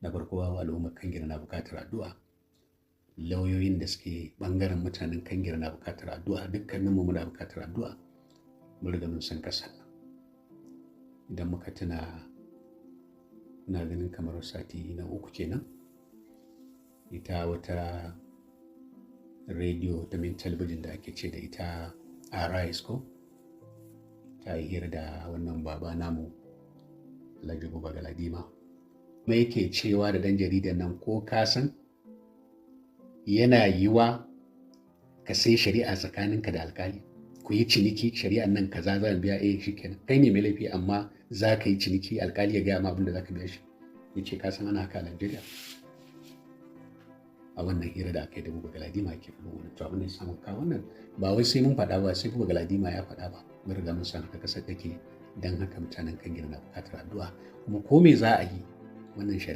Na farko al'ummar Kangir na buƙatar addu'a. Lauyoyin da suke ɓangaren mutanen Kangir na buƙatar addu'a. Dukkaninmu muna buƙatar addu'a. Mun riga mun san ƙasar nan. Idan muka tuna, ina ganin kamar sati na 3 kenan, ita wata rediyo da talabijin da ake ce da ita Arise ko ta yi hira da wannan baba namu Alhaji Buba Galadima. Kuma yake cewa da ɗan jaridan nan, ko ka san yana yiwa ka sai shari'a tsakaninka da alkali, ku yi ciniki, shari'an nan kaza zan biya, shikenan kai ne mai laifi amma za ka yi ciniki, alkali ya gaya ma abin da za ka biya shi. Ya ce ka san ana haka a Najeriya. A wannan hira da aka yi da Buba Galadima ke faɗin wani, to abin da ya samu ka wannan ba wai sai mun faɗa ba, sai Buba Galadima ya faɗa ba. Mun riga mun san haka ƙasar take, don haka mutanen Kangir na buƙatar addu'a. Kuma ko me za a yi, wannan shari'a